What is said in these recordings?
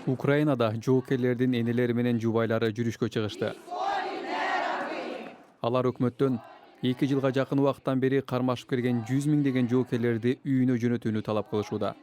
Ukrainada жоокерлердин энелери менен жубайлары жүрүшкө чыгышты. Алар өкмөттөн 2 жылга жакын убакыттан бери кармашып келген 100 миңдеген жоокерлерди үйүнө жөнөтүүнү талап кылышууда.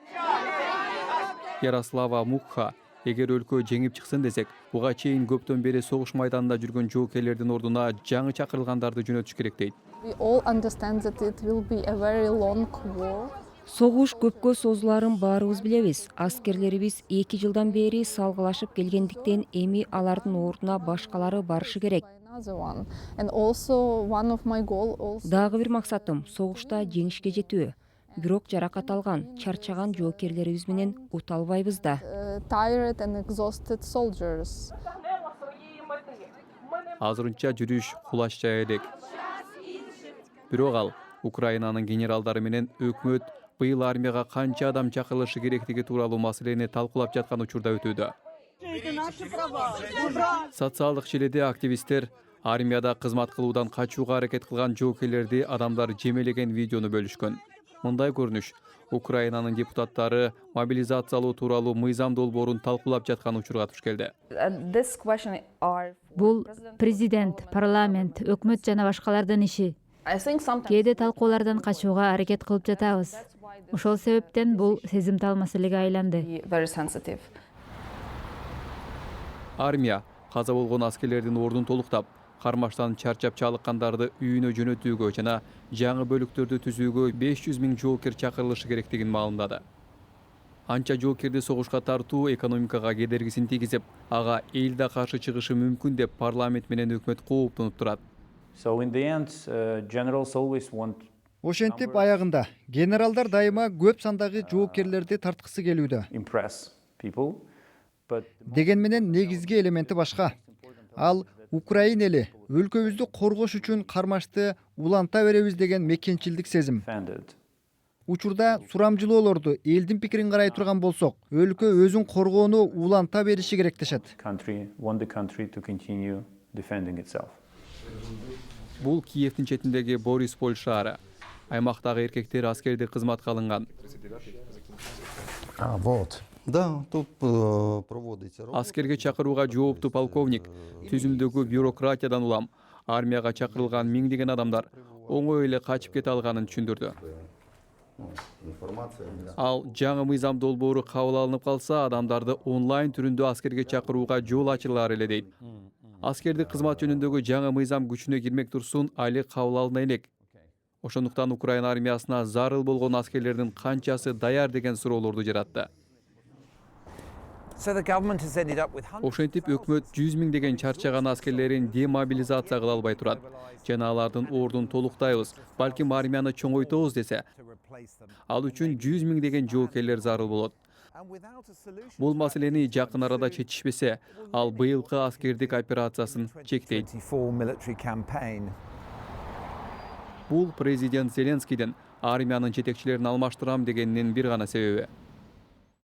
Ярослава Мукха, эгер өлкө жеңип чыксын десек, буга чейин көптөн бери согуш майданында жүргөн жоокерлердин ордуна жаңы чакырылгандарды жөнөтүш керек дейт. We all understand that it will be a very long war. Согуш көпкө созуларын баарыбыз билебиз. Аскерлерибиз 2 жылдан бери салгылашып келгендиктен эми алардын ордуна башкалары барышы керек. Another one. And also one of my goal also Дагы бир максатым согушта жеңишке жетүү. Бирок жаракат алган, чарчаган жоокерлерибиз менен ут албайбыз да. tired and exhausted soldiers. Азырынча жүрүш кулаш жай элек. Бирок ал Украинанын генералдары менен өкмөт быйыл армияга канча адам чакырылышы керектиги тууралуу маселени талкуулап жаткан учурда өтүүдө. Социалдык желеде активисттер армияда кызмат кылуудан качууга аракет кылган жоокерлерди адамдар жемелеген видеону бөлүшкөн. Мындай көрүнүш Украинанын депутаттары мобилизациялоо тууралуу мыйзам долбоорун талкуулап жаткан учурга туш келди. Бул президент, парламент, өкмөт жана башкалардын иши. Кээде талкуулардан качууга аракет кылып жатабыз. Ошол себептен бул сезимтал маселеге айланды. Армия каза болгон аскерлердин ордун толуктап, кармаштан чарчап чалыккандарды үйүнө жөнөтүүгө жана жаңы бөлүктөрдү түзүүгө 500 миң жоокер чакырылышы керектигин маалымдады. Анча жоокерди согушка тартуу экономикага кедергисин тийгизип, ага эл да каршы чыгышы мүмкүн деп парламент менен өкмөт кооптонуп турат. Ошентип аягында генералдар дайыма көп сандагы жоокерлерди тарткысы келүүдө. Деген менен негизги элементи башка. Ал Украина эли өлкөбүздү коргош үчүн кармашты уланта беребиз деген мекенчилдик сезим. Учурда сурамжылоолорду элдин пикирин карай турган болсок, өлкө өзүн коргоону уланта бериши керек дешет. Бул Киевдин четиндеги Борисполь шаары. Аймактагы эркектер аскерди кызматка алынган. Аскерге чакырууга жоопту полковник, түзүмдөгү бюрократиядан улам армияга чакырылган миңдеген адамдар оңой эле качып кете алганын түшүндүрдү. Ал жаңы мыйзам долбоору кабыл алынып калса, адамдарды онлайн түрүндө аскерге чакырууга жол ачылар эле дейт. Аскерди кызмат жөнүндөгү жаңы мыйзам күчүнө кирмек турсун али кабыл алына элек. Ошондуктан Украина армиясына зарыл болгон аскерлердин канчасы даяр деген суроолорду жаратты. Ошентип өкмөт 100 миңдеген чарчаган аскерлерин демобилизация кыла албай турат. Жана алардын ордун толуктайбыз, балким армияны чоңойтобуз десе, ал үчүн 100 миңдеген жоокерлер зарыл болот. Бул маселени жакын арада чечишпесе, ал быйылкы аскердик операциясын чектейт. Бул президент Зеленскийдин армиянын жетекчилерин алмаштырам дегенинин бир гана себеби.